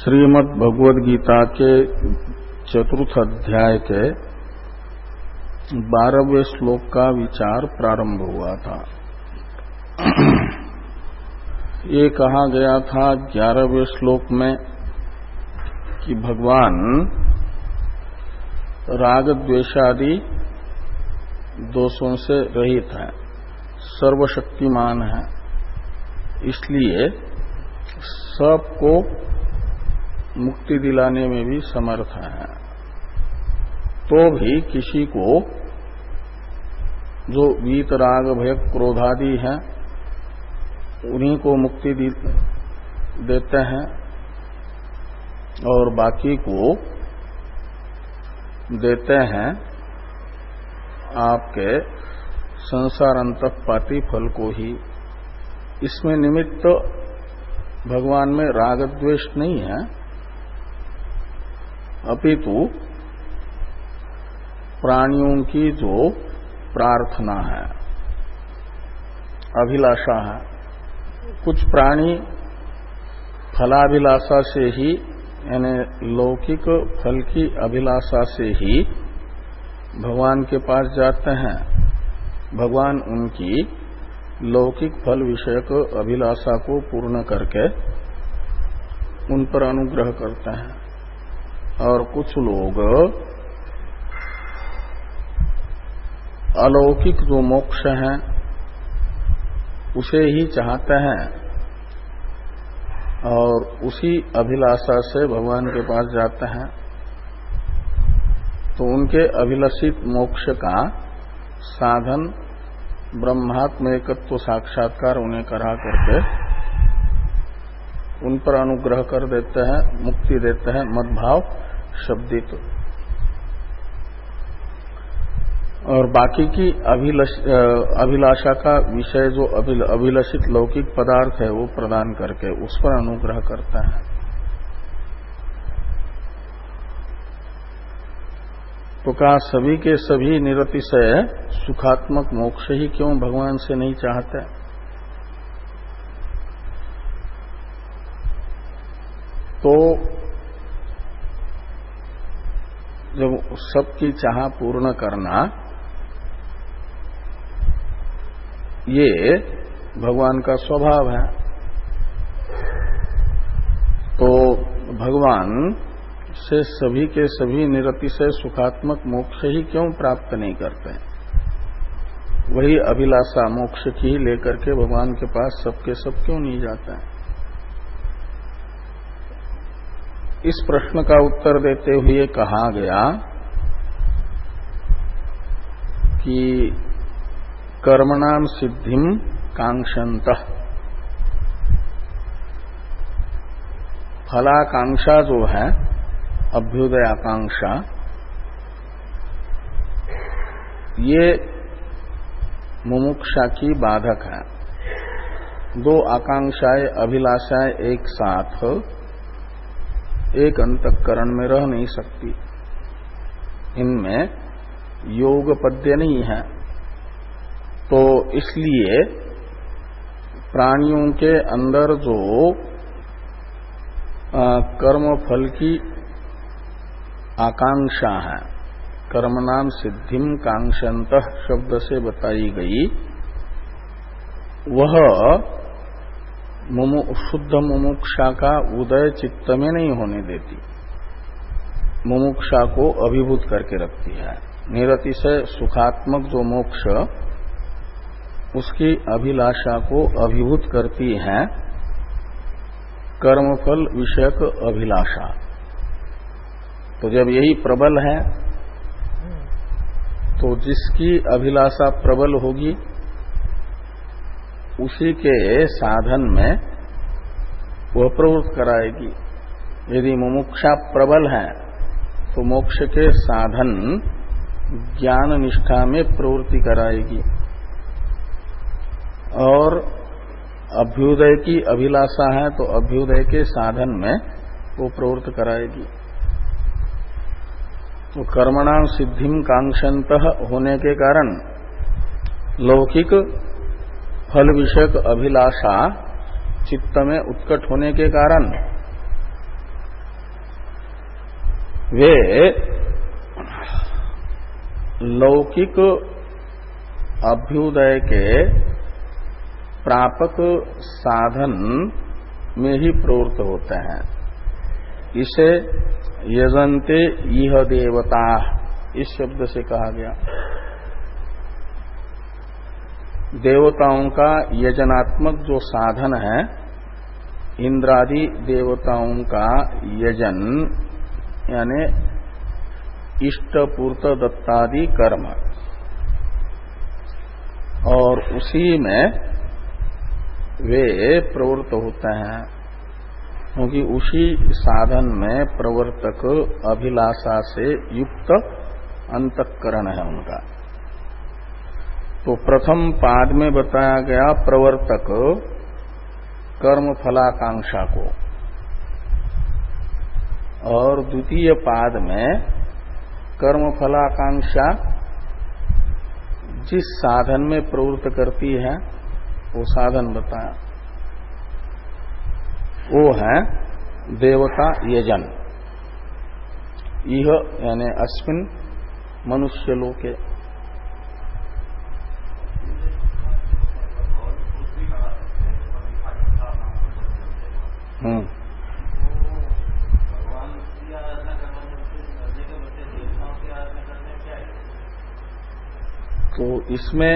श्रीमद् भगवद गीता के चतुर्थ अध्याय के 12वें श्लोक का विचार प्रारंभ हुआ था। ये कहा गया था 11वें श्लोक में कि भगवान राग द्वेषादि दोषों से रहित है, सर्वशक्तिमान है, इसलिए सबको मुक्ति दिलाने में भी समर्थ है। तो भी किसी को जो वीत राग भय क्रोधादि हैं उन्हीं को मुक्ति देते हैं और बाकी को देते हैं आपके संसार अंतःपाती फल को ही। इसमें निमित्त भगवान में राग द्वेष नहीं है, अपितु प्राणियों की जो प्रार्थना है, अभिलाषा है। कुछ प्राणी फलाभिलाषा से ही, यानी लौकिक फल की अभिलाषा से ही भगवान के पास जाते हैं। भगवान उनकी लौकिक फल विषयक अभिलाषा को पूर्ण करके उन पर अनुग्रह करते हैं। और कुछ लोग अलौकिक जो मोक्ष है उसे ही चाहते हैं और उसी अभिलाषा से भगवान के पास जाते हैं। तो उनके अभिलषित मोक्ष का साधन ब्रह्मात्म एकत्व साक्षात्कार उन्हें करा करके उन पर अनुग्रह कर देते हैं, मुक्ति देते हैं, मद्भाव शब्दित। और बाकी की अभिलाषा का विषय जो अभिलषित लौकिक पदार्थ है वो प्रदान करके उस पर अनुग्रह करता है। तो कहा सभी के सभी निरतिशय सुखात्मक मोक्ष ही क्यों भगवान से नहीं चाहते? तो जब सबकी चाह पूर्ण करना ये भगवान का स्वभाव है, तो भगवान से सभी के सभी निरतिशय सुखात्मक मोक्ष ही क्यों प्राप्त नहीं करते? वही अभिलाषा मोक्ष की लेकर के भगवान के पास सबके सब क्यों नहीं जाते हैं? इस प्रश्न का उत्तर देते हुए कहा गया कि कर्मणाम सिद्धिम कांक्षन्तः, फलाकांक्षा जो है अभ्युदय आकांक्षा, ये मुमुक्षा की बाधक है। दो आकांक्षाएं अभिलाषाएं एक साथ एक अंतःकरण में रह नहीं सकती, इनमें योगपद्य नहीं है। तो इसलिए प्राणियों के अंदर जो कर्म फल की आकांक्षा है, कर्मणाम सिद्धिम कांक्षन्तः शब्द से बताई गई, वह शुद्ध मुमुक्षा का उदय चित्त में नहीं होने देती, मुमुक्षा को अभिभूत करके रखती है। निरतिशय सुखात्मक जो मोक्ष उसकी अभिलाषा को अभिभूत करती है कर्मफल विषयक अभिलाषा। तो जब यही प्रबल है तो जिसकी अभिलाषा प्रबल होगी उसी के साधन में वह प्रवृत्त कराएगी। यदि मुमुक्षा प्रबल है तो मोक्ष के साधन ज्ञान निष्ठा में प्रवृत्ति कराएगी और अभ्युदय की अभिलाषा है तो अभ्युदय के साधन में वो प्रवृत्त कराएगी। तो कर्मणाम सिद्धिम कांक्षन्तः होने के कारण लौकिक फल विषयक अभिलाषा चित्त में उत्कट होने के कारण वे लौकिक अभ्युदय के प्रापक साधन में ही प्रवृत्त होते हैं। इसे यजन्ते इह देवता इस शब्द से कहा गया। देवताओं का यजनात्मक जो साधन है, इंद्रादि देवताओं का यजन यानी इष्टपूर्त दत्तादि कर्म, और उसी में वे प्रवृत्त होते हैं, क्योंकि उसी साधन में प्रवर्तक अभिलाषा से युक्त अंतःकरण है उनका। तो प्रथम पाद में बताया गया प्रवर्तक कर्म फलाकांक्षा को, और द्वितीय पाद में कर्म फलाकांक्षा जिस साधन में प्रवृत्त करती है वो साधन बताया, वो है देवता यजन। यह यानी अस्मिन मनुष्य लोके। तो इसमें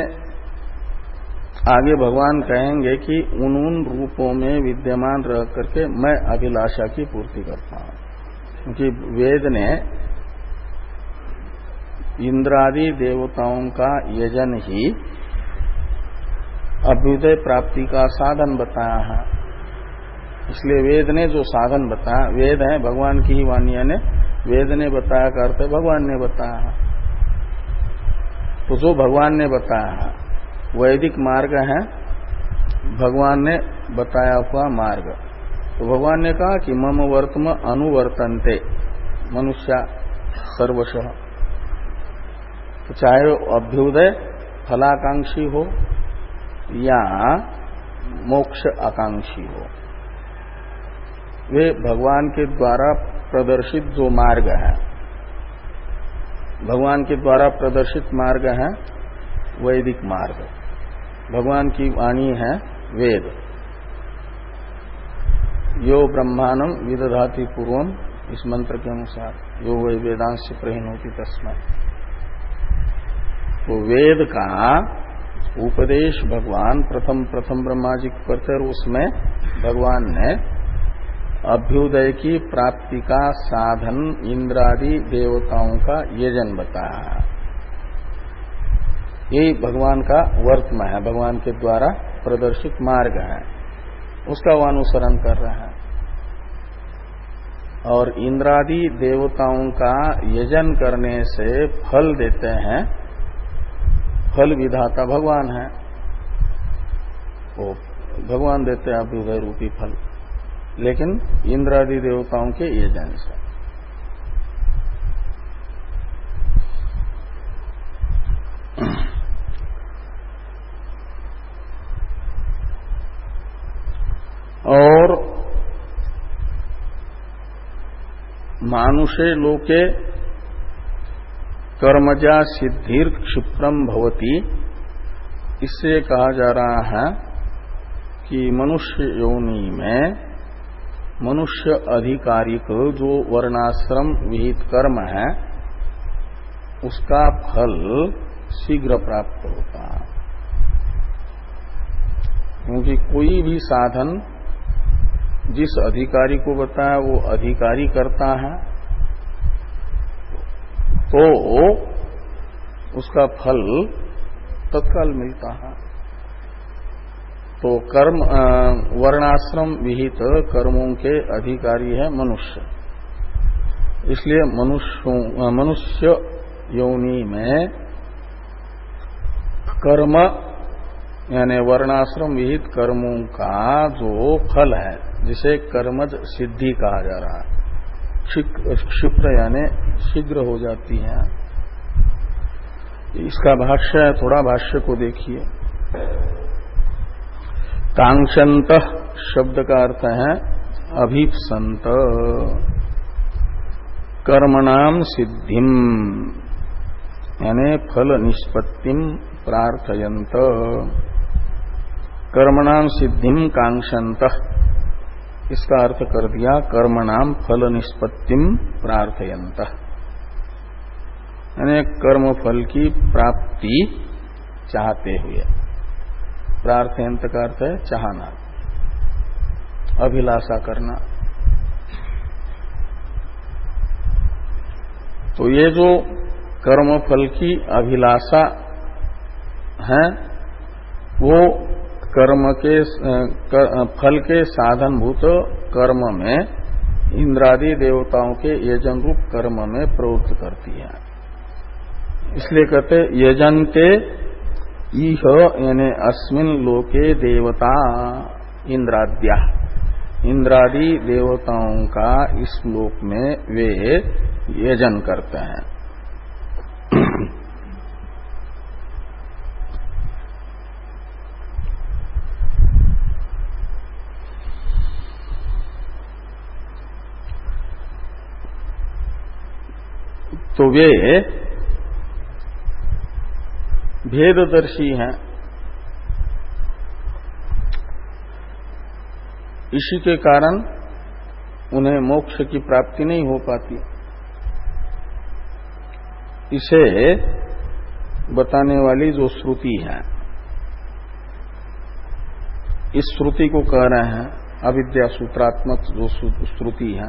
आगे भगवान कहेंगे कि उन रूपों में विद्यमान रह करके मैं अभिलाषा की पूर्ति करता हूं, क्योंकि वेद ने इंद्रादि देवताओं का यजन ही अभ्युदय प्राप्ति का साधन बताया है। इसलिए वेद ने जो साधन बताया, वेद है भगवान की ही वाणी ने, वेद ने बताया करते भगवान ने बताया है। तो जो भगवान ने बताया है वैदिक मार्ग है, भगवान ने बताया हुआ मार्ग। तो भगवान ने कहा कि मम वर्तम अनुवर्तन्ते मनुष्य सर्वशः। तो चाहे अभ्युदय फलाकांक्षी हो या मोक्ष आकांक्षी हो, वे भगवान के द्वारा प्रदर्शित जो मार्ग है, भगवान के द्वारा प्रदर्शित मार्ग है वैदिक मार्ग। भगवान की वाणी है वेद। यो ब्रह्मांडम विदधाति पूर्वम, इस मंत्र के अनुसार, यो वै वेदांश प्रहीणोति तस्मै। तो वेद का उपदेश भगवान प्रथम ब्रह्मा जी को करते, और उसमें भगवान ने अभ्युदय की प्राप्ति का साधन इंद्रादि देवताओं का यजन बताया। यही भगवान का वर्तम है, भगवान के द्वारा प्रदर्शित मार्ग है, उसका वो अनुसरण कर रहे हैं। और इंद्रादि देवताओं का यजन करने से फल देते हैं, फल विधाता भगवान है, वो भगवान देते हैं अभ्युदय रूपी फल, लेकिन इंद्रादि देवताओं के यजन से। और मानुषे लोके कर्मजा सिद्धिर क्षिप्रम भवति, इससे कहा जा रहा है कि मनुष्य योनि में मनुष्य अधिकारिक जो वर्णाश्रम विहित कर्म है उसका फल शीघ्र प्राप्त होता है, क्योंकि कोई भी साधन जिस अधिकारी को बताया वो अधिकारी करता है तो उसका फल तत्काल मिलता है। तो कर्म वर्णाश्रम विहित कर्मों के अधिकारी है मनुष्य, इसलिए मनुष्य योनि में कर्म यानी वर्णाश्रम विहित कर्मों का जो फल है, जिसे कर्मज सिद्धि कहा जा रहा है, क्षिप्र यानी शीघ्र हो जाती है। इसका भाष्य है, थोड़ा भाष्य को देखिए। कांक्षंत शब्द का अर्थ है अभीप्संत, कर्मणाम सिद्धिम यानी फल निष्पत्तिम प्रार्थयंत, कर्मणाम सिद्धिम कांक्षंत, इसका अर्थ कर दिया कर्मणाम फल निष्पत्तिम प्रार्थयंत, यानी कर्म फल की प्राप्ति चाहते हुए। प्रार्थयंत का अर्थ है चाहना, अभिलाषा करना। तो ये जो कर्म फल की अभिलाषा है वो कर्म के फल के साधनभूत कर्म में इंद्रादि देवताओं के यजन रूप कर्म में प्रवृत्त करती है। इसलिए कहते यजन्ते इह यानी अस्मिन लोके देवता इंद्राद्या, इंद्रादि देवताओं का इस लोक में वे यजन करते हैं। तो वे भेददर्शी हैं। इसी के कारण उन्हें मोक्ष की प्राप्ति नहीं हो पाती। इसे बताने वाली जो श्रुति है, इस श्रुति को कह रहे हैं अविद्या सूत्रात्मक जो श्रुति है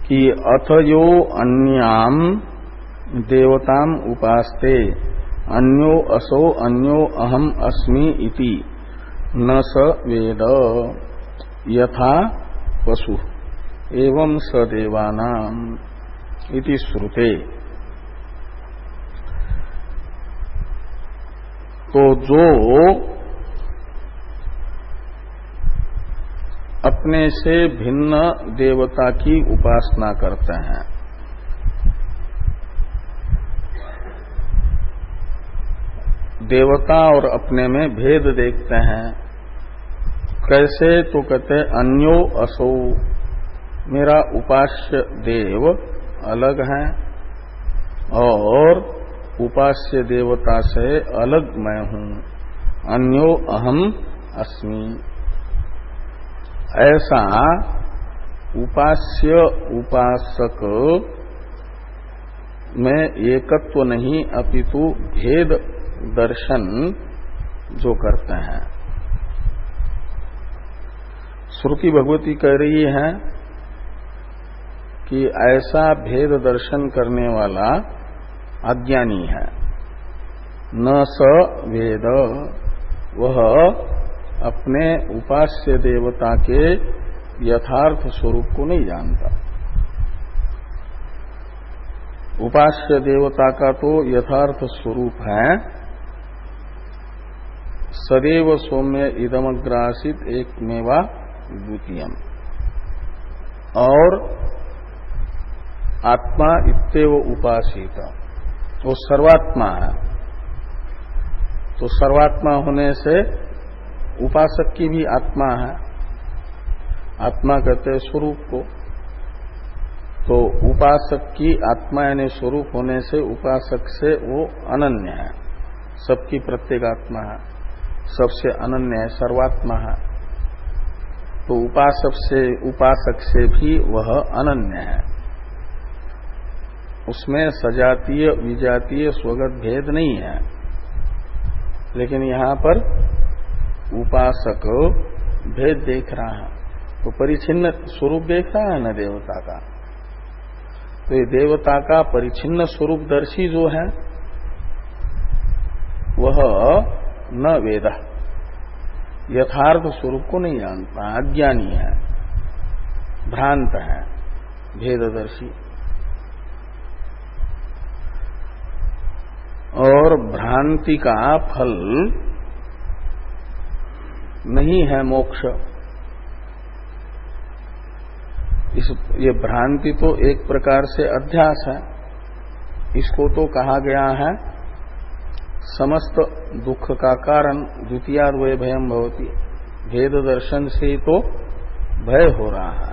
कि अथ यो अन्याम देवताम उपास्ते अन्यो असो अन्यो अहम अस्मि इति न स वेद यथा पशु एवं स देवानाम इति श्रुते। तो जो अपने से भिन्न देवता की उपासना करते हैं, देवता और अपने में भेद देखते हैं। कैसे? तो कहते अन्यो असौ, मेरा उपास्य देव अलग है और उपास्य देवता से अलग मैं हूं। अन्यो अहम अस्मि, ऐसा उपास्य उपासक में एकत्व नहीं अपितु भेद दर्शन जो करते हैं। श्रुति भगवती कह रही है कि ऐसा भेद दर्शन करने वाला अज्ञानी है। न स वेद, वह अपने उपास्य देवता के यथार्थ स्वरूप को नहीं जानता। उपास्य देवता का तो यथार्थ स्वरूप है सदैव सौम्य इदमग्रासित एकमेवा द्वितीयम, और आत्मा इत्येव उपासित, वो सर्वात्मा है। तो सर्वात्मा होने से उपासक की भी आत्मा है। आत्मा कहते हैं स्वरूप को। तो उपासक की आत्मा यानी स्वरूप होने से उपासक से वो अनन्य है, सबकी प्रत्येगात्मा है, सबसे अनन्य है, सर्वात्मा है। तो उपासक से भी वह अनन्य है। उसमें सजातीय विजातीय स्वगत भेद नहीं है। लेकिन यहां पर उपासक भेद देख रहा है, तो परिच्छिन्न स्वरूप देख रहा है न देवता का। तो ये देवता का परिच्छिन्न स्वरूप दर्शी जो है वह न वेद, यथार्थ स्वरूप को नहीं जानता, अज्ञानी है, भ्रांत है, भेददर्शी। और भ्रांति का फल नहीं है मोक्ष। ये भ्रांति तो एक प्रकार से अध्यास है। इसको तो कहा गया है समस्त दुख का कारण द्वितीयाद्वय भयम भवति, भेद दर्शन से तो भय हो रहा है।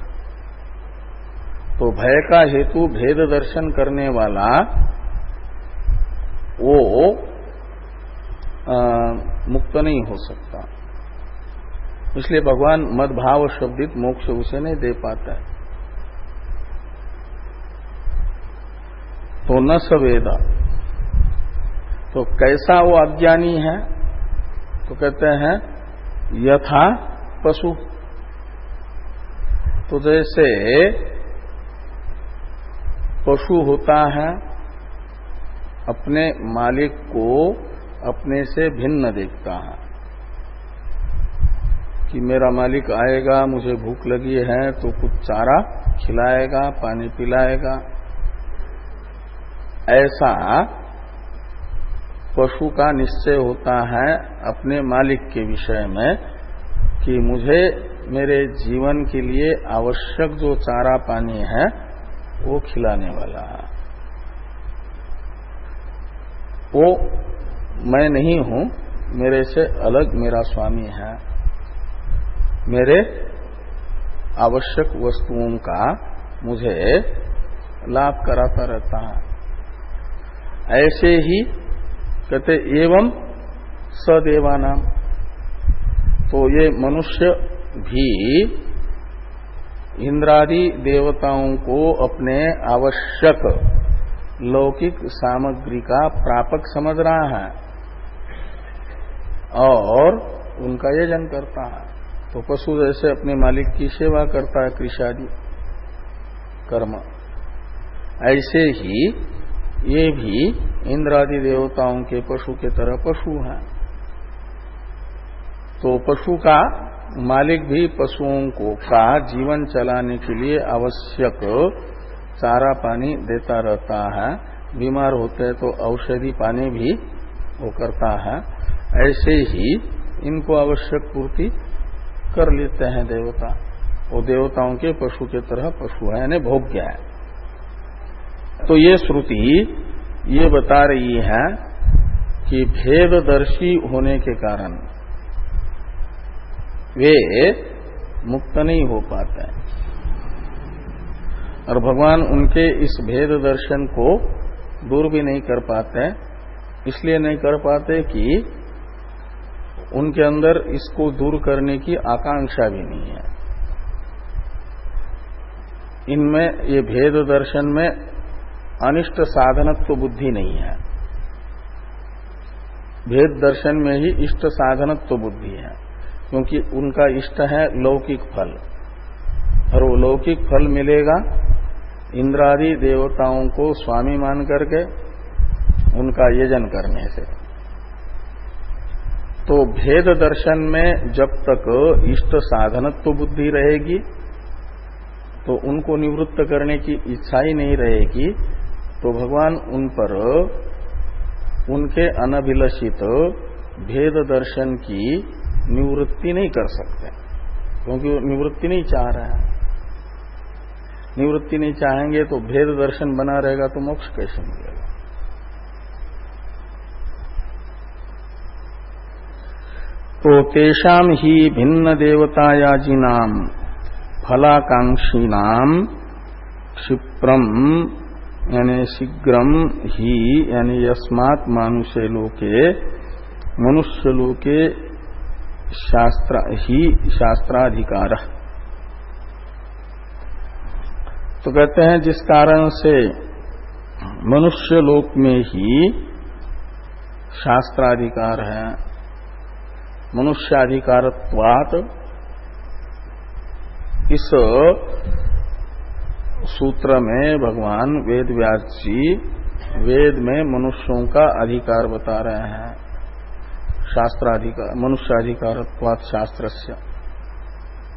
तो भय का हेतु भेद दर्शन करने वाला वो मुक्त नहीं हो सकता। इसलिए भगवान मदभाव शब्दित मोक्ष उसे नहीं दे पाता है। तो न सवेदा, तो कैसा वो अज्ञानी है? तो कहते हैं यथा पशु। तो जैसे पशु होता है, अपने मालिक को अपने से भिन्न देखता है कि मेरा मालिक आएगा, मुझे भूख लगी है तो कुछ चारा खिलाएगा, पानी पिलाएगा। ऐसा पशु का निश्चय होता है अपने मालिक के विषय में कि मुझे मेरे जीवन के लिए आवश्यक जो चारा पानी है वो खिलाने वाला है। वो मैं नहीं हूं, मेरे से अलग मेरा स्वामी है, मेरे आवश्यक वस्तुओं का मुझे लाभ कराता रहता है। ऐसे ही कहते एवं सदेवानाम, तो ये मनुष्य भी इंद्रादि देवताओं को अपने आवश्यक लौकिक सामग्री का प्रापक समझ रहा है और उनका यजन करता है। तो पशु जैसे अपने मालिक की सेवा करता है, कृषादि कर्म, ऐसे ही ये भी इंद्रादि देवताओं के पशु के तरह पशु हैं। तो पशु का मालिक भी पशुओं को का जीवन चलाने के लिए आवश्यक चारा पानी देता रहता है। बीमार होते हैं तो औषधि पानी भी वो करता है। ऐसे ही इनको आवश्यक पूर्ति कर लेते हैं देवता। वो देवताओं के पशु के तरह पशु है, यानी भोग्य है। तो ये श्रुति ये बता रही है कि भेददर्शी होने के कारण वे मुक्त नहीं हो पाते हैं और भगवान उनके इस भेद दर्शन को दूर भी नहीं कर पाते। इसलिए नहीं कर पाते कि उनके अंदर इसको दूर करने की आकांक्षा भी नहीं है। इनमें ये भेद दर्शन में अनिष्ट साधनत्व बुद्धि नहीं है, भेद दर्शन में ही इष्ट साधनत्व बुद्धि है। क्योंकि उनका इष्ट है लौकिक फल, और वो लौकिक फल मिलेगा इंद्रादि देवताओं को स्वामी मान करके उनका यजन करने से। तो भेद दर्शन में जब तक इष्ट साधनत्व बुद्धि रहेगी तो उनको निवृत्त करने की इच्छा ही नहीं रहेगी, तो भगवान उन पर उनके अनभिलषित भेद दर्शन की निवृत्ति नहीं कर सकते, क्योंकि वो निवृत्ति नहीं चाह रहे हैं। निवृत्ति नहीं चाहेंगे तो भेद दर्शन बना रहेगा तो मोक्ष कैसे मिलेगा। तो तेषाम ही भिन्न देवतायाजीनाम फलाकांक्षीनाम क्षिप्रम यानी शीघ्रम ही यानी यस्मात् मानुष्य लोके मनुष्य लोके शास्त्राधिकार। तो कहते हैं जिस कारण से मनुष्य लोक में ही शास्त्राधिकार है, मनुष्याधिकारत्वात्, इस सूत्र में भगवान वेद व्यास जी वेद में मनुष्यों का अधिकार बता रहे हैं। शास्त्राधिकार मनुष्याधिकारत्वात् शास्त्रस्य,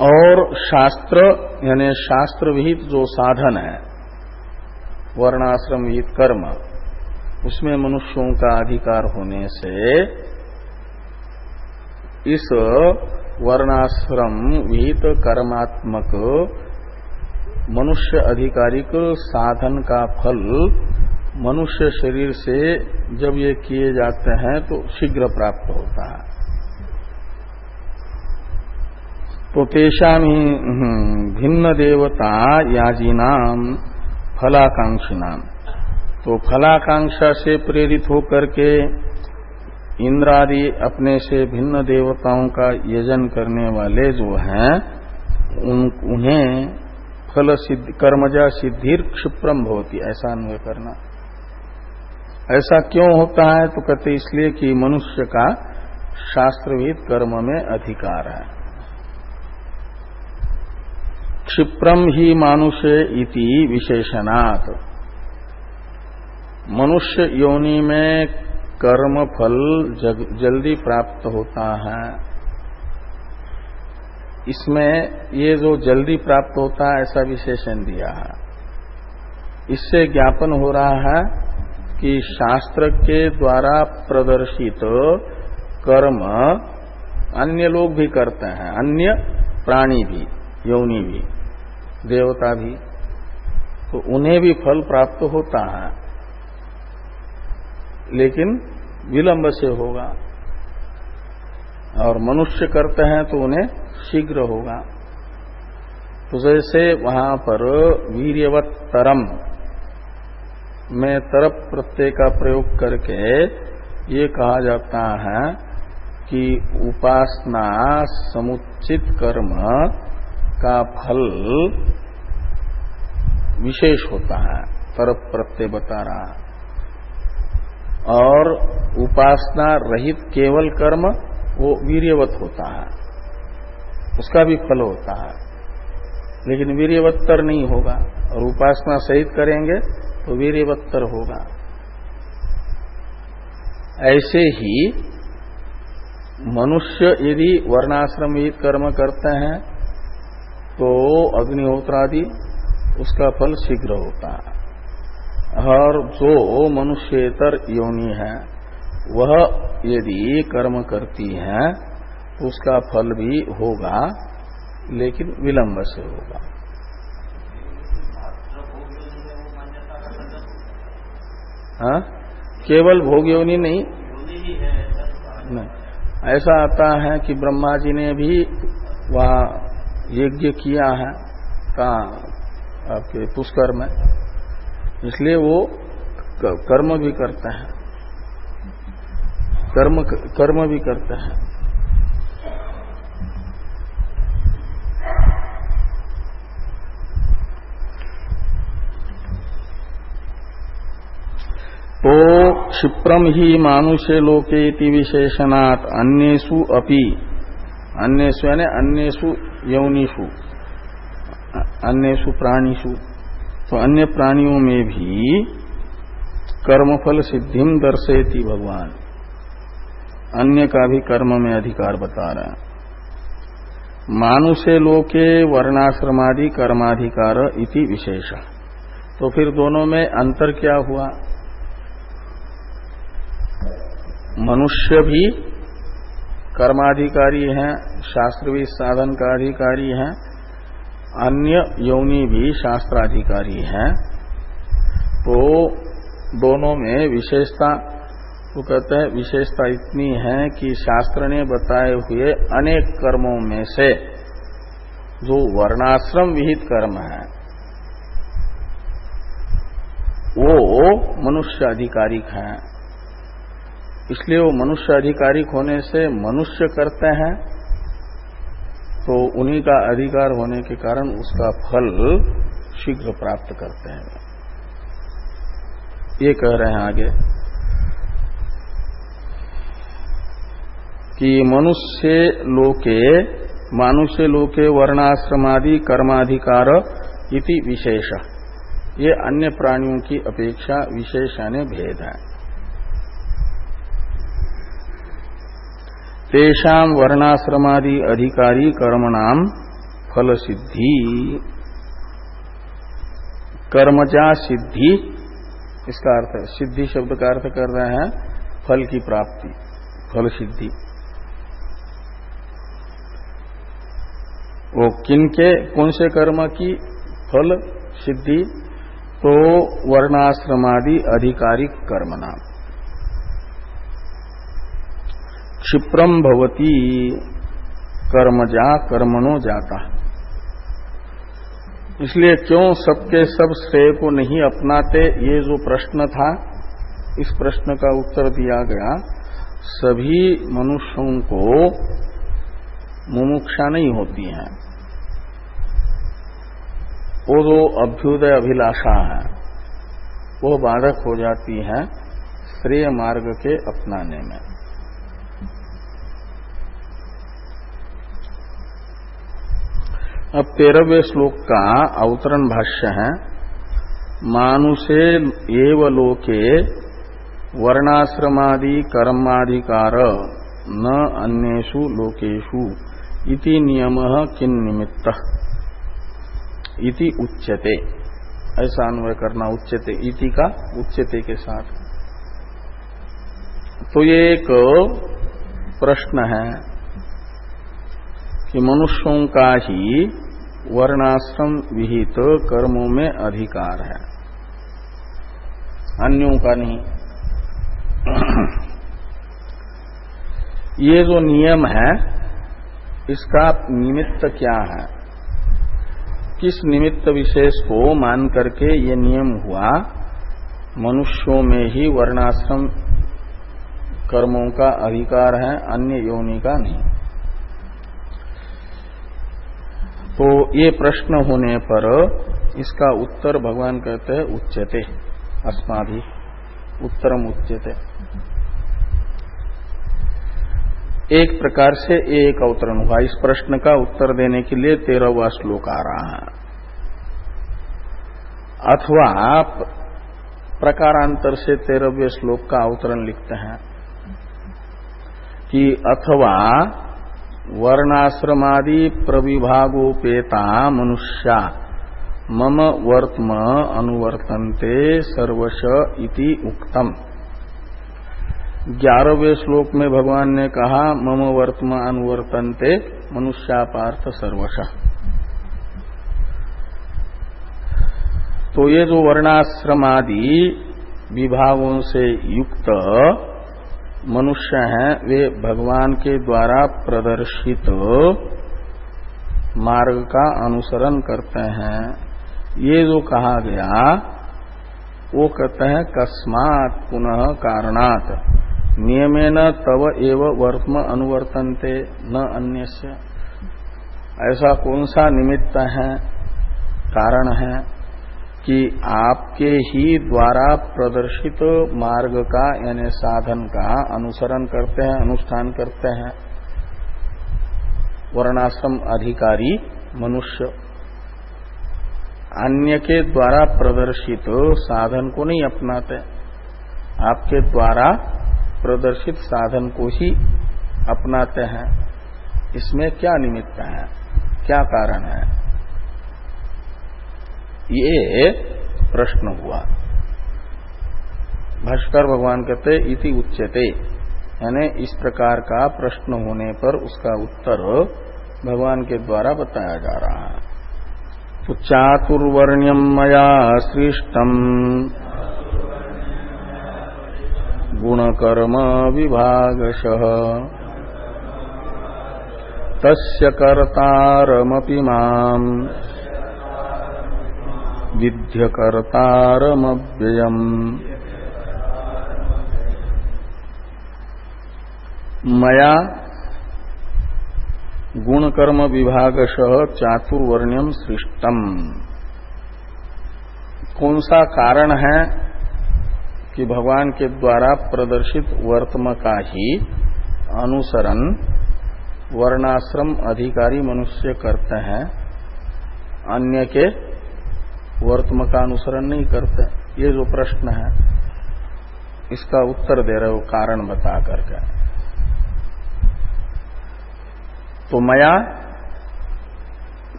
और शास्त्र यानी शास्त्र विहित जो साधन है वर्णाश्रम विहित कर्म, उसमें मनुष्यों का अधिकार होने से इस वर्णाश्रम विहित कर्मात्मक मनुष्य अधिकारिक साधन का फल मनुष्य शरीर से जब ये किए जाते हैं तो शीघ्र प्राप्त होता है। तो तेषाम ही भिन्न देवता याजीनाम फलाकांक्षिनाम, तो फलाकांक्षा से प्रेरित होकर के इंद्रादि अपने से भिन्न देवताओं का यजन करने वाले जो हैं उन्हें फल सिद्धि कर्मजा सिद्धिर क्षिप्रम भवति, ऐसा अन्वय करना। ऐसा क्यों होता है? तो कहते इसलिए कि मनुष्य का शास्त्रविहित कर्म में अधिकार है। क्षिप्रम ही मानुषे इति विशेषणात्, मनुष्य योनि में कर्म फल जल्दी प्राप्त होता है। इसमें ये जो जल्दी प्राप्त होता है ऐसा विशेषण दिया है। इससे ज्ञापन हो रहा है कि शास्त्र के द्वारा प्रदर्शित कर्म अन्य लोग भी करते हैं, अन्य प्राणी भी, योनि भी, देवता भी, तो उन्हें भी फल प्राप्त होता है, लेकिन विलंब से होगा। और मनुष्य करते हैं तो उन्हें शीघ्र होगा। तो जैसे वहां पर वीर्यवत्तरम में तरप प्रत्यय का प्रयोग करके ये कहा जाता है कि उपासना समुचित कर्म का फल विशेष होता है, तरप प्रत्यय बता रहा है। और उपासना रहित केवल कर्म वो वीर्यवत होता है, उसका भी फल होता है, लेकिन वीर्यवत्तर नहीं होगा। और उपासना सहित करेंगे तो वीर्यवत्तर होगा। ऐसे ही मनुष्य यदि वर्णाश्रम विहित कर्म करते हैं तो अग्निहोत्रादि उसका फल शीघ्र होता है। और जो मनुष्येतर योनि है वह यदि कर्म करती है तो उसका फल भी होगा, लेकिन विलंब से होगा। हाँ, केवल भोग योनि नहीं, ऐसा आता है कि ब्रह्मा जी ने भी वहाँ यज्ञ किया है कहाँ, आपके पुष्कर में, इसलिए वो कर्म भी करते हैं, कर्म भी करते हैं। तो क्षिप्रम ही मानुष्य लोके इति विशेषणात् अन्येषु अपि, अन्येषु यानी अन्येषु यौनिषु, अन्येषु प्राणिषु, तो अन्य प्राणियों में भी कर्मफल सिद्धिम दर्शयति भगवान, अन्य का भी कर्म में अधिकार बता रहा है। मानुषे लोके वर्णाश्रमादि कर्माधिकार इति विशेष, तो फिर दोनों में अंतर क्या हुआ? मनुष्य भी कर्माधिकारी हैं, शास्त्रविद साधन का अधिकारी हैं, अन्य योनि भी शास्त्राधिकारी हैं। तो दोनों में विशेषता, तो कहते हैं विशेषता इतनी है कि शास्त्र ने बताए हुए अनेक कर्मों में से जो वर्णाश्रम विहित कर्म है वो मनुष्य अधिकारिक हैं। इसलिए वो मनुष्य अधिकारिक होने से मनुष्य करते हैं, तो उन्हीं का अधिकार होने के कारण उसका फल शीघ्र प्राप्त करते हैं। ये कह रहे हैं आगे कि मानुष्य लोके वर्णाश्रमादि कर्माधिकार इति विशेष, ये अन्य प्राणियों की अपेक्षा विशेष यानी भेद है। तेषाम वर्णाश्रमादि अधिकारी कर्मणाम फल सिद्धि, कर्मजा सिद्धि, इसका अर्थ है सिद्धि शब्द का अर्थ कर रहे हैं फल की प्राप्ति, फल सिद्धि। वो किनके कौन से कर्म की फल सिद्धि? तो वर्णाश्रमादि अधिकारिक कर्म नाम। क्षिप्रम भवती, कर्मजा कर्मणो जाता। इसलिए क्यों सबके सब श्रेय को नहीं अपनाते, ये जो प्रश्न था, इस प्रश्न का उत्तर दिया गया। सभी मनुष्यों को मुमुक्षा नहीं होती है। वो जो अभ्युदय अभिलाषा है वो बाधक हो जाती है श्रेय मार्ग के अपनाने में। अब 13वें श्लोक का अवतरण भाष्य है। मानुषे एव लोके वर्णाश्रमादि कर्माधिकार न अन्येषु लोकेषु इति नियमः किन्निमित्तः इति उच्यते। ऐसा अन्वय करना, उच्यते इति का उच्यते के साथ। तो ये एक प्रश्न है कि मनुष्यों का ही वर्णाश्रम विहित कर्मों में अधिकार है, अन्यों का नहीं। ये जो नियम है इसका निमित्त क्या है, किस निमित्त विशेष को मान करके ये नियम हुआ मनुष्यों में ही वर्णाश्रम कर्मों का अधिकार है, अन्य योनि का नहीं। तो ये प्रश्न होने पर इसका उत्तर भगवान कहते हैं उच्यते अस्माभि उत्तरम उच्यते। एक प्रकार से एक अवतरण हुआ। इस प्रश्न का उत्तर देने के लिए 13वां श्लोक आ रहा है। अथवा प्रकारांतर से 13वें श्लोक का अवतरण लिखते हैं कि अथवा वर्णाश्रमादि प्रविभागोपेता मनुष्या मम वर्त्म अनुवर्तन्ते सर्वश इति उक्तम। 11वें श्लोक में भगवान ने कहा मम वर्त्म अनुवर्तन्ते मनुष्या पार्थ सर्वश। तो ये जो वर्णाश्रमादि विभागों से युक्त मनुष्य हैं वे भगवान के द्वारा प्रदर्शित मार्ग का अनुसरण करते हैं। ये जो कहा गया वो कहते हैं कस्मात् पुनः कारणात् नियमेन तव एव वर्त्म अनुवर्तन्ते न अन्यस्य। ऐसा कौन सा निमित्त है, कारण है कि आपके ही द्वारा प्रदर्शित मार्ग का यानी साधन का अनुसरण करते हैं, अनुष्ठान करते हैं वर्णाश्रम अधिकारी मनुष्य। अन्य के द्वारा प्रदर्शित साधन को नहीं अपनाते, आपके द्वारा प्रदर्शित साधन को ही अपनाते हैं। इसमें क्या निमित्त है, क्या कारण है, ये प्रश्न हुआ। भाष्कर भगवान कहते इति उच्यते, यानी इस प्रकार का प्रश्न होने पर उसका उत्तर भगवान के द्वारा बताया जा रहा है। तो चातुर्वर्ण्यम मया सृष्टम गुणकर्म विभागशः तस्य कर्तारमपि माम् विध्यकर्तारमव्ययम्। मया गुणकर्म विभागशः चातुर्वर्ण्यम सृष्टम। कौन सा कारण है कि भगवान के द्वारा प्रदर्शित वर्त्म का ही अनुसरण वर्णाश्रम अधिकारी मनुष्य करते हैं, अन्य के वर्त्म का अनुसरण नहीं करते। ये जो प्रश्न है इसका उत्तर दे रहे हो कारण बता करके। तो मया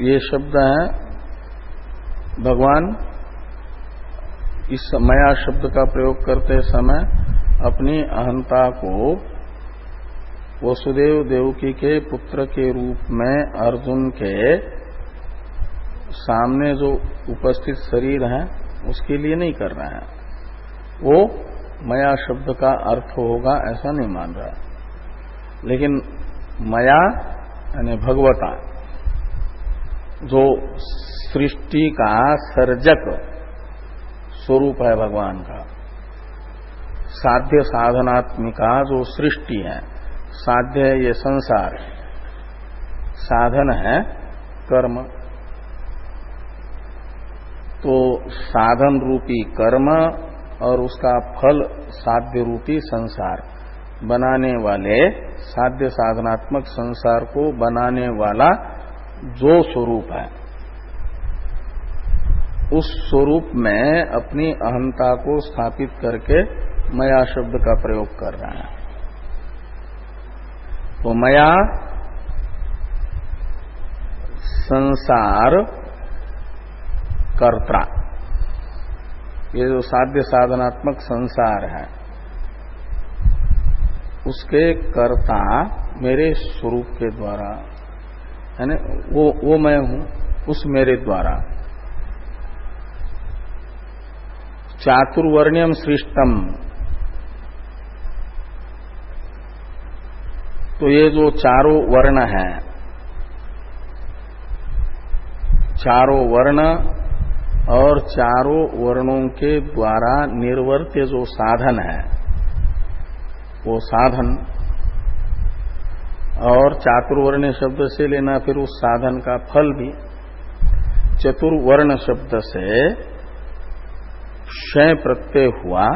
ये शब्द है, भगवान इस मया शब्द का प्रयोग करते समय अपनी अहंता को वसुदेव देवकी के पुत्र के रूप में अर्जुन के सामने जो उपस्थित शरीर है उसके लिए नहीं कर रहा है। वो मया शब्द का अर्थ होगा ऐसा नहीं मान रहा, लेकिन मया यानी भगवता, जो सृष्टि का सर्जक स्वरूप है भगवान का, साध्य साधनात्मिका जो सृष्टि है, साध्य है ये संसार, साधन है कर्म, तो साधन रूपी कर्म और उसका फल साध्य रूपी संसार बनाने वाले, साध्य साधनात्मक संसार को बनाने वाला जो स्वरूप है, उस स्वरूप में अपनी अहंता को स्थापित करके मया शब्द का प्रयोग कर रहे हैं। तो मया संसार कर्ता, ये जो साध्य साधनात्मक संसार है उसके कर्ता मेरे स्वरूप के द्वारा, यानी वो मैं हूं, उस मेरे द्वारा। चातुर्वर्ण्यम सृष्टम, तो ये जो चारों वर्ण हैं, चारों वर्ण और चारों वर्णों के द्वारा निर्वर्त्य जो साधन है, वो साधन, और चातुर्वर्ण शब्द से लेना फिर उस साधन का फल भी। चतुर्वर्ण शब्द से क्षय प्रत्यय हुआ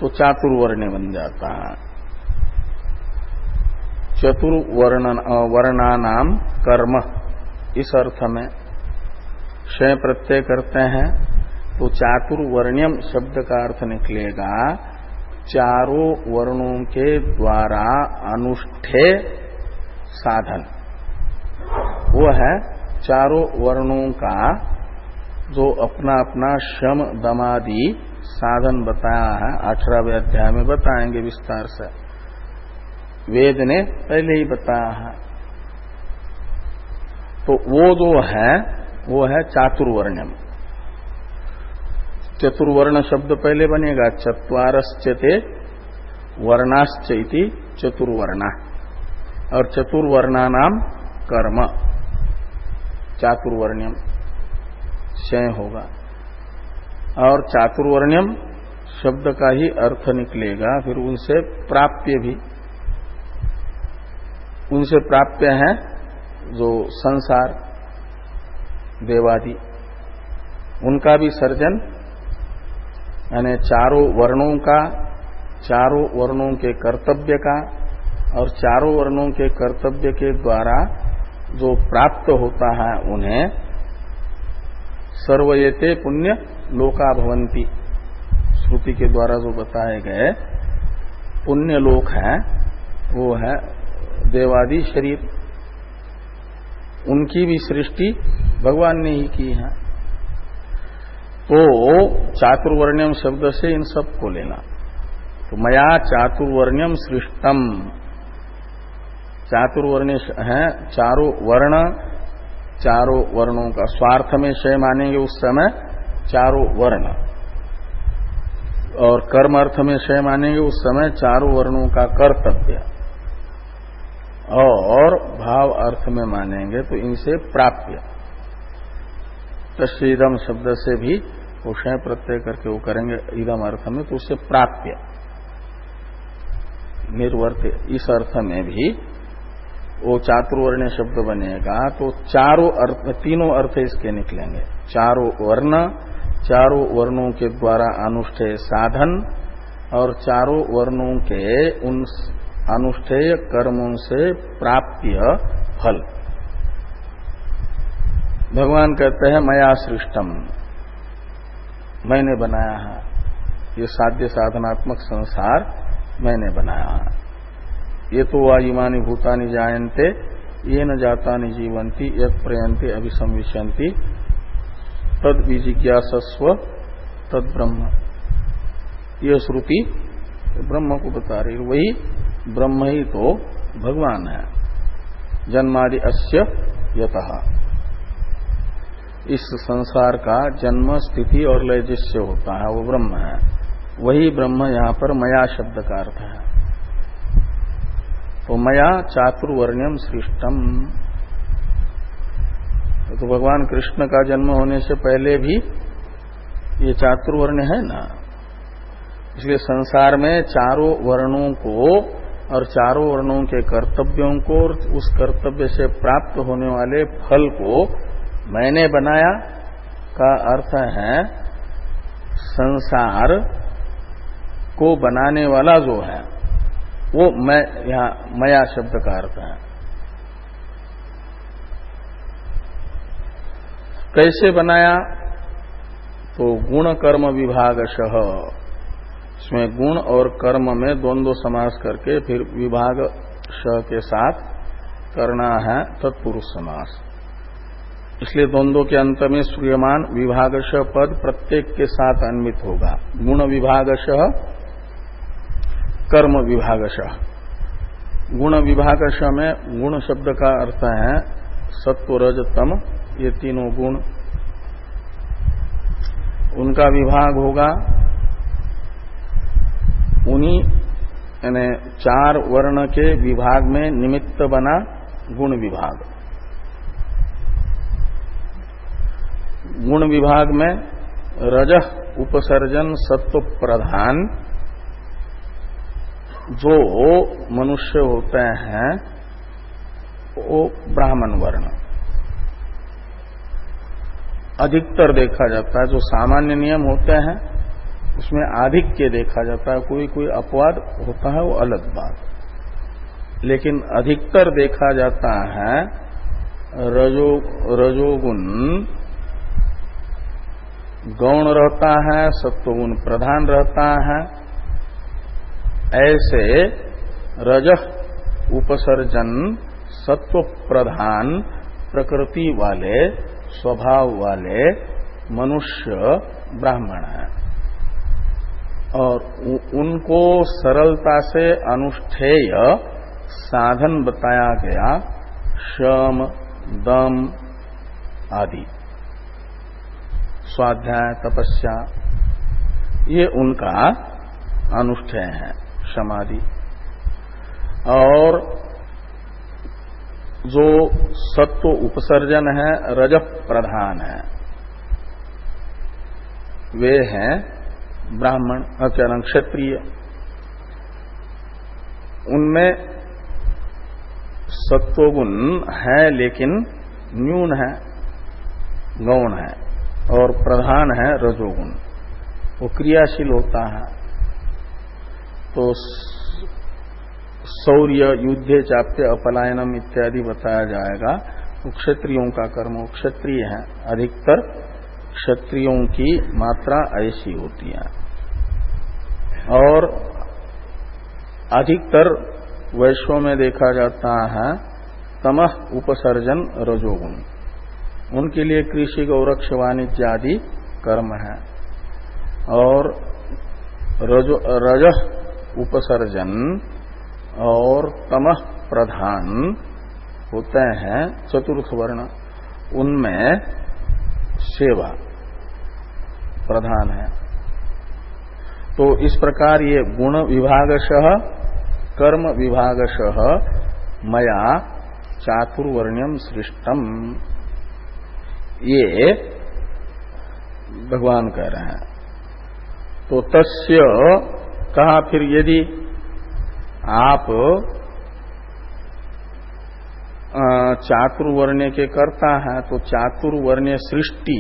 तो चातुर्वर्ण बन जाता है। वर्णानाम कर्म, इस अर्थ में क्षय प्रत्यय करते हैं तो चातुर्वर्ण्यम शब्द का अर्थ निकलेगा चारों वर्णों के द्वारा अनुष्ठेय साधन। वो है चारों वर्णों का जो अपना अपना श्रम दमादि साधन बताया है, 18वें अध्याय में बताएंगे विस्तार से, वेद ने पहले ही बताया है। तो वो जो है वो है चातुर्वर्ण्यम। चतुर्वर्ण शब्द पहले बनेगा, चत्वारश्चते वर्णाश्च इति चतुर्वर्णा, और चतुर्वर्णानाम कर्म चातुर्वर्ण्यम क्षय होगा। और चातुर्वर्ण्यम शब्द का ही अर्थ निकलेगा फिर उनसे प्राप्य भी, उनसे प्राप्य है जो संसार देवादि, उनका भी सर्जन, यानी चारों वर्णों का, चारों वर्णों के कर्तव्य का, और चारों वर्णों के कर्तव्य के द्वारा जो प्राप्त होता है उन्हें सर्वयते पुण्य लोका भवंती, श्रुति के द्वारा जो बताए गए पुण्य लोक है वो है देवादि शरीर, उनकी भी सृष्टि भगवान ने ही की है। तो चातुर्वर्ण्यम शब्द से इन सब को लेना। तो मया चातुर्वर्ण्यम सृष्टम, चातुर्वर्ण है चारों वर्ण, चारों वर्णों का स्वार्थ में क्षय मानेंगे उस समय चारों वर्ण, और कर्म अर्थ में क्षय मानेंगे उस समय चारों वर्णों का कर्तव्य, और भाव अर्थ में मानेंगे तो इनसे प्राप्य। तस्वीदम शब्द से भी वो क्षय प्रत्यय करके वो करेंगे इदम अर्थ में, तो उससे प्राप्य निर्वर्त्य, इस अर्थ में भी वो चातुर्वर्ण शब्द बनेगा। तो चारों अर्थ, तीनों अर्थ इसके निकलेंगे, चारों वर्ण, चारों वर्णों के द्वारा अनुष्ठेय साधन, और चारों वर्णों के उन अनुष्ठेय कर्मों से प्राप्य फल। भगवान कहते हैं मया सृष्टम, मैंने बनाया है, ये साध्य साधनात्मक संसार मैंने बनाया है। ये तो वा इमानि भूतानि जायन्ते ये न जातानि जीवन्ति यत् प्रयन्ते अभिसंविशन्ति तद विजिज्ञासस्व तद ब्रह्म। ये श्रुति ब्रह्म को बता रही, वही ब्रह्म ही तो भगवान है। जन्मादि अस्य यतः, इस संसार का जन्म स्थिति और लय जिससे होता है वो ब्रह्म है। वही ब्रह्म यहां पर मया शब्द का अर्थ है। तो मया चातुर्वर्ण्यम सृष्टम। तो भगवान कृष्ण का जन्म होने से पहले भी ये चातुर्वर्ण है ना, इसलिए संसार में चारों वर्णों को और चारों वर्णों के कर्तव्यों को और उस कर्तव्य से प्राप्त होने वाले फल को मैंने बनाया का अर्थ है संसार को बनाने वाला जो है वो मैं, यहां मया शब्द का अर्थ है। कैसे बनाया? तो गुण कर्म विभागशः, इसमें गुण और कर्म में द्वंद्व समास करके फिर विभाग श के साथ करना है तत्पुरुष समास। इसलिए द्वंद्व के अंत में श्रूयमान विभागश पद प्रत्येक के साथ अन्वित होगा। गुण विभागश, कर्म विभागश। गुण विभागश में गुण शब्द का अर्थ है सत्व रज तम, ये तीनों गुण, उनका विभाग होगा। उन्हीं यानी चार वर्ण के विभाग में निमित्त बना गुण विभाग। गुण विभाग में रजः उपसर्जन सत्व प्रधान जो मनुष्य होते हैं वो ब्राह्मण वर्ण अधिकतर देखा जाता है। जो सामान्य नियम होते हैं उसमें आधिक्य देखा जाता है, कोई कोई अपवाद होता है वो अलग बात, लेकिन अधिकतर देखा जाता है रजोगुण गौण रहता है, सत्वगुण प्रधान रहता है। ऐसे रजः उपसर्जन सत्व प्रधान प्रकृति वाले स्वभाव वाले मनुष्य ब्राह्मण हैं और उनको सरलता से अनुष्ठेय साधन बताया गया शम दम आदि, स्वाध्याय तपस्या, ये उनका अनुष्ठेय है समाधि। और जो सत्व उपसर्जन है रज प्रधान है, वे हैं ब्राह्मण अचरण क्षत्रिय। उनमें सत्वगुण है लेकिन न्यून है, गौण है, और प्रधान है रजोगुण, वो क्रियाशील होता है। तो शौर्य युद्धे चाप्य अपलायनम इत्यादि बताया जाएगा। वो क्षत्रियों का कर्म, वो क्षत्रिय है, अधिकतर क्षत्रियों की मात्रा ऐसी होती है। और अधिकतर वैश्यों में देखा जाता है तमः उपसर्जन रजोगुण, उनके लिए कृषि गौरक्ष वाणिज्य आदि कर्म है। और रजः उपसर्जन और तमः प्रधान होते हैं चतुर्थ वर्ण, उनमें सेवा प्रधान है। तो इस प्रकार ये गुण विभागशः कर्म विभागशः मया चातुर्वर्ण्यम सृष्टम, ये भगवान कह रहे हैं। तो तस्य कहा फिर यदि आप चातुर्वर्ण्य के कर्ता हैं तो चातुर्वर्ण्य सृष्टि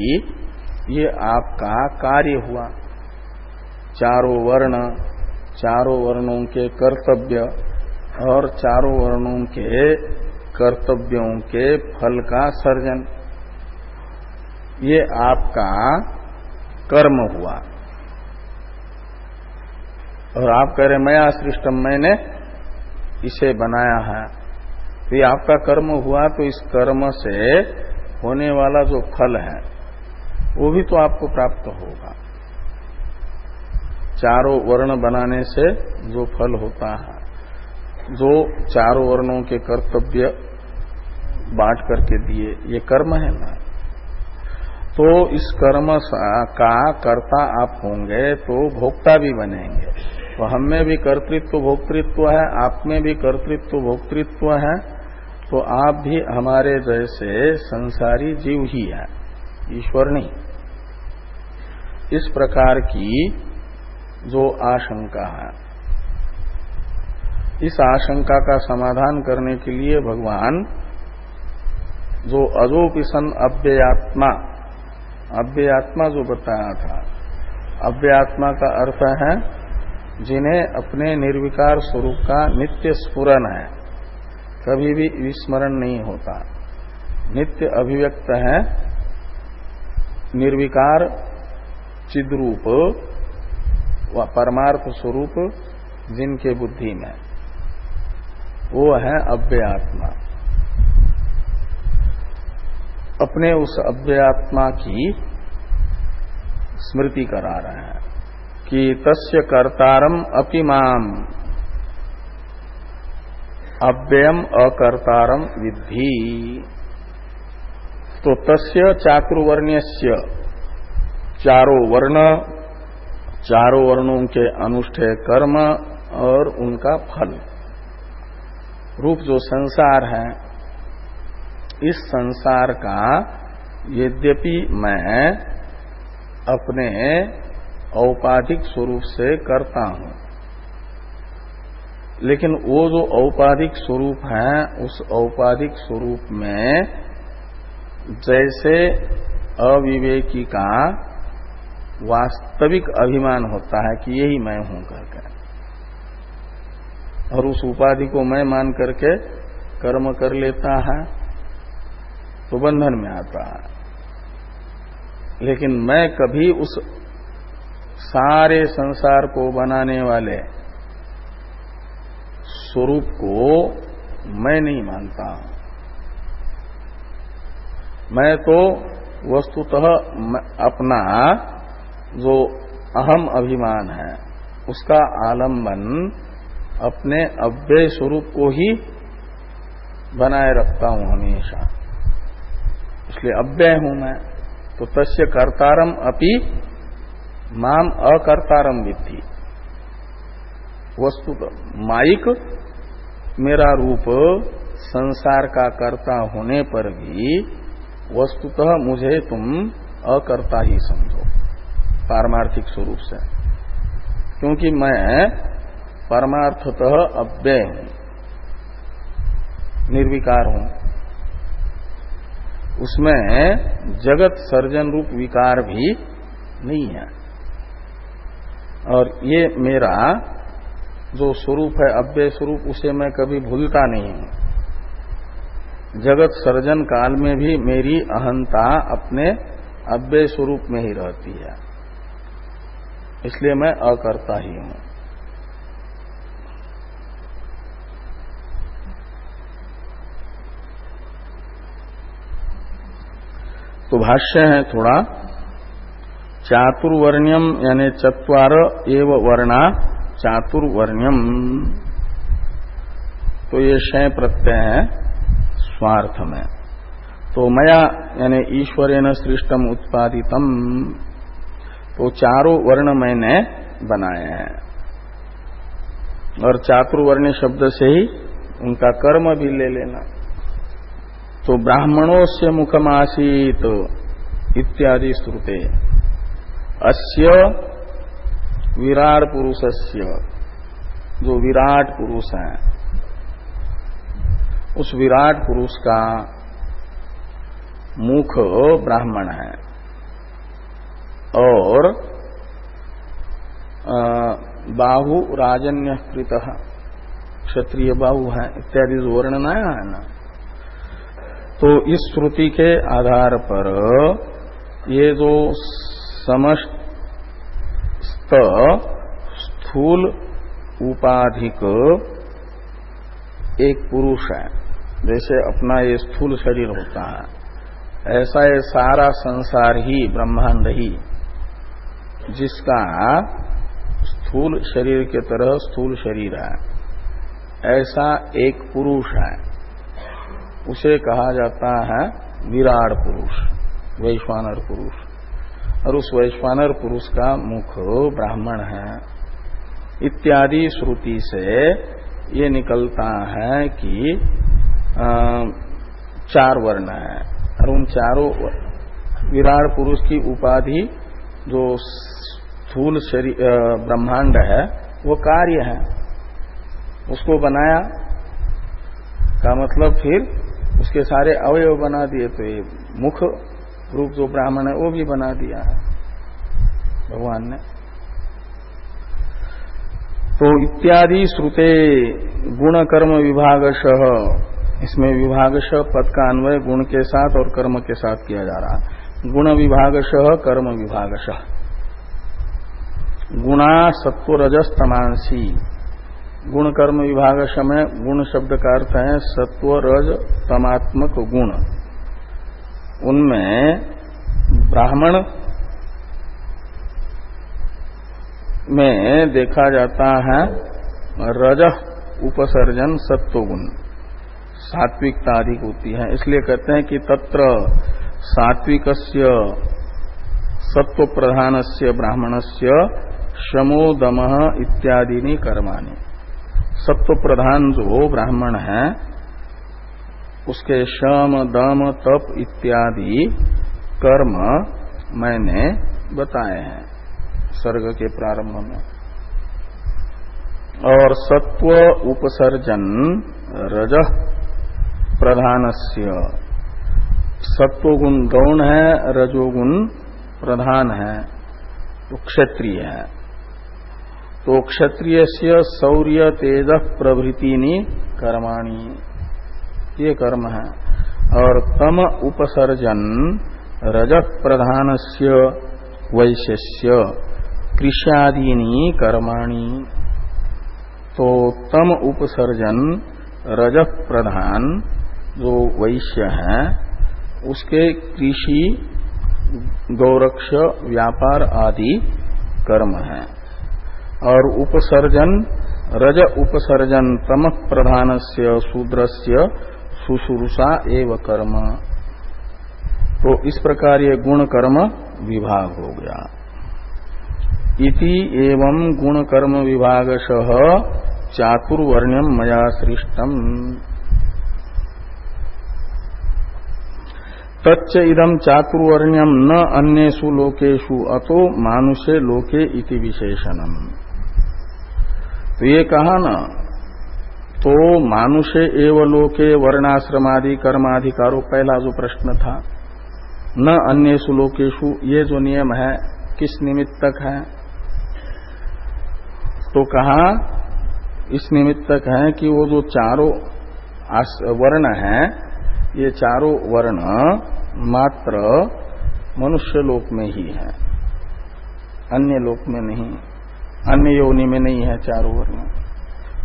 ये आपका कार्य हुआ। चारों वर्ण, चारों वर्णों के कर्तव्य और चारों वर्णों के कर्तव्यों के फल का सर्जन, ये आपका कर्म हुआ। और आप कह रहे मया सृष्टम, मैंने इसे बनाया है, तो ये आपका कर्म हुआ। तो इस कर्म से होने वाला जो फल है वो भी तो आपको प्राप्त होगा। चारों वर्ण बनाने से जो फल होता है, जो चारों वर्णों के कर्तव्य बांट करके दिए, ये कर्म है ना। तो इस कर्म का कर्ता आप होंगे तो भोक्ता भी बनेंगे। तो हम में भी कर्तृत्व भोक्तृत्व है, आप में भी कर्तृत्व भोक्तृत्व है, तो आप भी हमारे जैसे संसारी जीव ही है, ईश्वर नहीं। इस प्रकार की जो आशंका है, इस आशंका का समाधान करने के लिए भगवान जो अजोपि सन अव्ययात्मा, अव्ययात्मा जो बताया था, अव्ययात्मा का अर्थ है जिन्हें अपने निर्विकार स्वरूप का नित्य स्फुरन है, कभी भी विस्मरण नहीं होता, नित्य अभिव्यक्त है, निर्विकार चिद्रूप व परमार्थ स्वरूप जिनके बुद्धि में, वो है अव्ययात्मा। अपने उस अव्ययात्मा की स्मृति करा रहे हैं कि तस्य कर्तारम अपि माम अव्ययम अकर्तारम विद्धि। तो तस्य चातुर्वर्ण्यस्य, चारों वर्णों के अनुष्ठेय कर्म और उनका फल रूप जो संसार है, इस संसार का यद्यपि मैं अपने औपाधिक स्वरूप से करता हूं, लेकिन वो जो औपाधिक स्वरूप है, उस औपाधिक स्वरूप में जैसे अविवेकी का वास्तविक अभिमान होता है कि यही मैं हूं करके, और उस उपाधि को मैं मान करके कर्म कर लेता है, तो बंधन में आता है। लेकिन मैं कभी उस सारे संसार को बनाने वाले स्वरूप को मैं नहीं मानता हूं। मैं तो वस्तुतः अपना जो अहम अभिमान है, उसका आलंबन अपने अव्यय स्वरूप को ही बनाए रखता हूं हमेशा, इसलिए अव्यय हूं मैं। तो तस्य कर्तारम अपि माम अकर्तारम विद्धि। वस्तुतः माइक मेरा रूप संसार का कर्ता होने पर भी वस्तुतः मुझे तुम अकर्ता ही समझो पारमार्थिक स्वरूप से, क्योंकि मैं परमार्थतः अव्यय हूं, निर्विकार हूं। उसमें जगत सर्जन रूप विकार भी नहीं है, और ये मेरा जो स्वरूप है अव्यय स्वरूप, उसे मैं कभी भूलता नहीं हूं। जगत सर्जन काल में भी मेरी अहंता अपने अव्यय स्वरूप में ही रहती है, इसलिए मैं अकर्ता ही हूं। तो भाष्य है थोड़ा, चातुर्वर्ण्यम यानी चत्वार एव वर्णा चातुर्वर्ण्यम, तो ये शय प्रत्यय है स्वार्थ में। तो मया यानी ईश्वरेण सृष्टम उत्पादितम, तो चारों वर्ण मैंने बनाए हैं, और चातुर्वर्ण्य शब्द से ही उनका कर्म भी ले लेना। तो ब्राह्मणोस्य मुखमासीत इत्यादि श्रुते अस्य विराट पुरुषस्य, जो विराट पुरुष है, उस विराट पुरुष का मुख ब्राह्मण है, और बाहु राजन्यकृत क्षत्रिय बाहु है इत्यादि जो वर्णन आया है ना। तो इस श्रुति के आधार पर ये जो समस्त स्थूल उपाधिक एक पुरुष है, जैसे अपना ये स्थूल शरीर होता है, ऐसा ये सारा संसार ही ब्रह्मांड ही, जिसका स्थूल शरीर के तरह स्थूल शरीर है, ऐसा एक पुरुष है, उसे कहा जाता है विराट पुरुष, वैश्वानर पुरुष। और उस वैश्वानर पुरुष का मुख ब्राह्मण है, इत्यादि श्रुति से ये निकलता है कि 4 वर्ण है और उन चारों विराट पुरुष की उपाधि जो स्थूल शरीर ब्रह्मांड है वो कार्य है, उसको बनाया का मतलब फिर उसके सारे अवयव बना दिए, तो ये मुख रूप जो ब्राह्मण है वो भी बना दिया है भगवान ने। तो इत्यादि श्रुते गुण कर्म विभागशः, इसमें विभागशः पद का अन्वय गुण के साथ और कर्म के साथ किया जा रहा है। गुण विभागशः कर्म विभागशः, गुणा सत्व रजस तमांसी, गुण कर्म विभागशः में गुण शब्द का अर्थ है सत्व रज तमात्मक गुण। उनमें ब्राह्मण में देखा जाता है रजः उपसर्जन सत्वगुण, सात्विकता अधिक होती है, इसलिए कहते हैं कि तत्र सात्विकस्य सत्व प्रधानस्य ब्राह्मणस्य शमो दमः इत्यादि कर्माणि। सत्व प्रधान जो ब्राह्मण है उसके शम दम तप इत्यादि कर्म मैंने बताए हैं सर्ग के प्रारंभ में। और सत्व उपसर्जन रजः प्रधानस्य, सत्वगुण गौण है, रजोगुण प्रधान है, तो क्षत्रिय है, तो क्षत्रिय से शौर्य तेज प्रभृतिनी कर्माणि, ये कर्म है। और तम उपसर्जन रजः प्रधानस्य वैश्यस्य कृष्यादीनी कर्माणि, तो तम उपसर्जन रजः प्रधान जो वैश्य है उसके कृषि गौरक्ष व्यापार आदि कर्म है। और उपसर्जन रज उपसर्जन तम प्रधानस्य शूद्रस्य शुश्रूषा एव कर्म, तो इस प्रकार ये गुण कर्म विभाग हो गया। इति एवं गुण कर्म विभागशः चातुर्वर्ण्यम मया सृष्टम, तच्च इदम चातुर्वर्ण्यम न अन्येषु लोकेषु अतो मानुषे लोके इति विशेषणम। तो ये कहा ना, तो मानुषे एव लोके वर्णाश्रमादि कर्माधिकारो, पहला जो प्रश्न था, न अन्येषु लोकेषु, ये जो नियम है किस निमित्तक है? तो कहा इस निमित्तक है कि वो जो चारों वर्ण हैं, ये चारों वर्ण मात्र मनुष्य लोक में ही है, अन्य लोक में नहीं, अन्य योनि में नहीं है चारों वर्ण,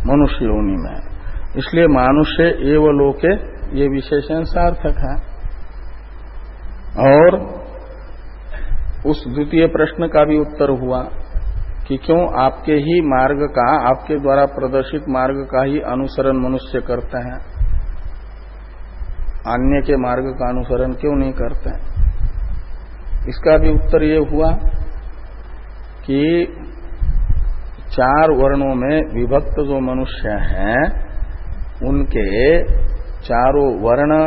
मनुष्य योनि में है। इसलिए मानुष्य एव लोके ये विशेषण सार्थक है। और उस द्वितीय प्रश्न का भी उत्तर हुआ कि क्यों आपके ही मार्ग का, आपके द्वारा प्रदर्शित मार्ग का ही अनुसरण मनुष्य करते हैं, अन्य के मार्ग का अनुसरण क्यों नहीं करते? इसका भी उत्तर ये हुआ कि 4 वर्णों में विभक्त जो मनुष्य हैं उनके चारों वर्ण,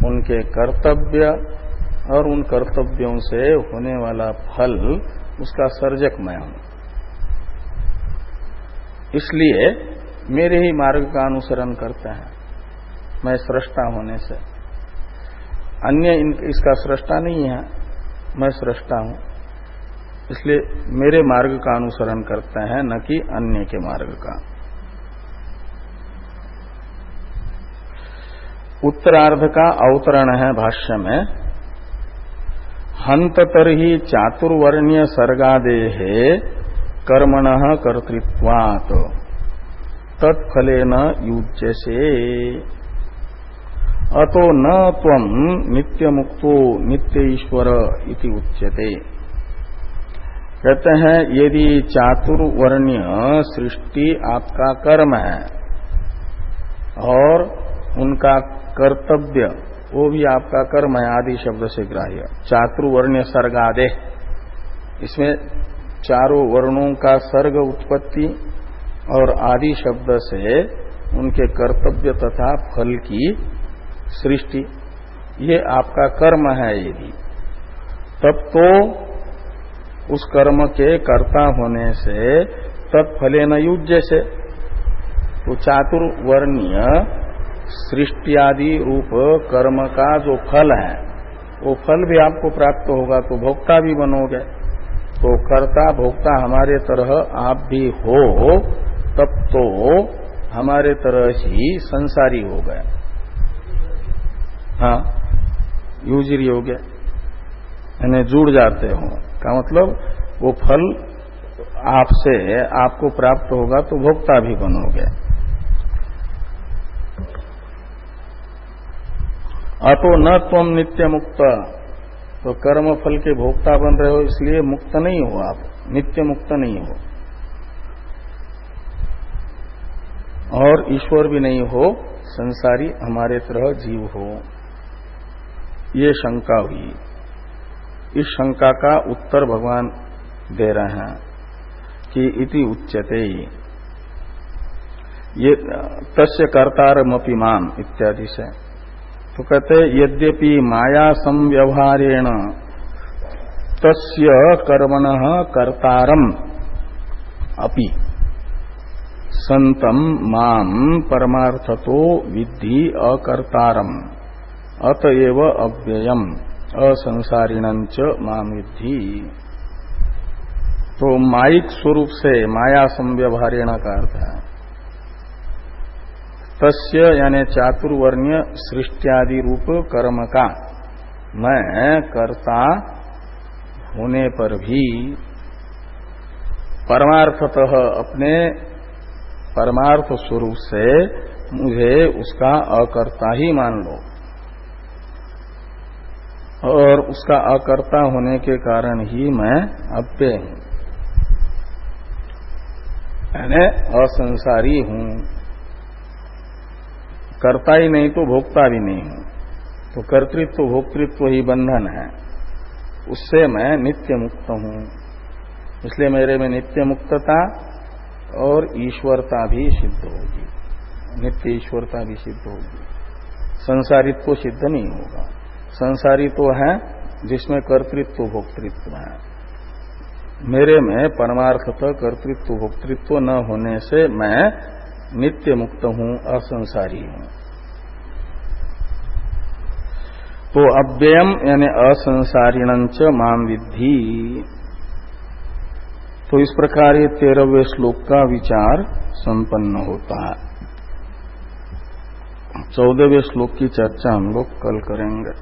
उनके कर्तव्य और उन कर्तव्यों से होने वाला फल, उसका सर्जक मैं हूं। इसलिए मेरे ही मार्ग का अनुसरण करते हैं, मैं सृष्टा होने से। अन्य इसका सृष्टा नहीं है, मैं सृष्टा हूं, इसलिए मेरे मार्ग का अनुसरण करते हैं, न कि अन्य के मार्ग का। उत्तरार्ध का अवतरण है भाष्य में, हंत तरहि चातुर्वर्ण्य सर्गादेः कर्मणः कर्तृत्वात् तत्फलेन युज्यसे अतो न त्वं नित्यमुक्तो नित्य ईश्वर इति उच्यते। कहते हैं यदि चातुर्वर्ण्य सृष्टि आपका कर्म है और उनका कर्तव्य वो भी आपका कर्म है, आदि शब्द से ग्राह्य, चातुर्वर्ण्य सर्गादे, इसमें चारों वर्णों का सर्ग उत्पत्ति और आदि शब्द से उनके कर्तव्य तथा फल की सृष्टि, ये आपका कर्म है। यदि तब तो उस कर्म के कर्ता होने से तत्फले न युज्य से, तो चातुर्वर्णीय सृष्टि आदि रूप कर्म का जो फल है वो फल भी आपको प्राप्त होगा, तो भोक्ता भी बनोगे। तो कर्ता भोक्ता हमारे तरह आप भी हो, तब तो हमारे तरह ही संसारी हो गए। हाँ, यूजरी हो गया, यानी जुड़ जाते हो का मतलब वो फल आपसे आपको प्राप्त होगा तो भोक्ता भी बनोगे। अतो न त्वम नित्य मुक्त, तो कर्म फल के भोक्ता बन रहे हो इसलिए मुक्त नहीं हो आप, नित्य मुक्त नहीं हो, और ईश्वर भी नहीं हो, संसारी हमारे तरह जीव हो। ये शंका हुई। इस शंका का उत्तर भगवान दे रहे हैं कि इति उच्यते, ये तस्य कर्तारमपि माम इत्यादि से। तो कहते यद्यपि माया संव्यवहारेण तस्य कर्मणः कर्तारम अपि संतम माम परमार्थतो विद्धि अकर्तारम अतएव अव्ययम असंसारिणं च माम विद्धि। तो मायिक स्वरूप से माया संव्यवहारेण का अर्थ है तस्य यानी चातुर्वर्ण्य सृष्टियादि रूप कर्म का मैं कर्ता होने पर भी परमार्थतः अपने परमार्थ स्वरूप से मुझे उसका अकर्ता ही मान लो, और उसका अकर्ता होने के कारण ही मैं अव्यय हूं, यानी असंसारी हूं। कर्ता ही नहीं तो भोक्ता भी नहीं हूं, तो कर्तृत्व भोक्तृत्व ही बंधन है, उससे मैं नित्य मुक्त हूं। इसलिए मेरे में नित्य मुक्तता और ईश्वरता भी सिद्ध होगी, नित्य ईश्वरता भी सिद्ध होगी। संसारित्व सिद्ध नहीं होगा। संसारी तो है जिसमें कर्तृत्व भोक्तृत्व है, मेरे में परमार्थतः कर्तृत्व भोक्तृत्व न होने से मैं नित्य मुक्त हूं, असंसारी हूं। तो अव्ययम यानी असंसारिणं च माम विद्धि। तो इस प्रकार ये 13वें श्लोक का विचार संपन्न होता है। 14वें श्लोक की चर्चा हम लोग कल करेंगे।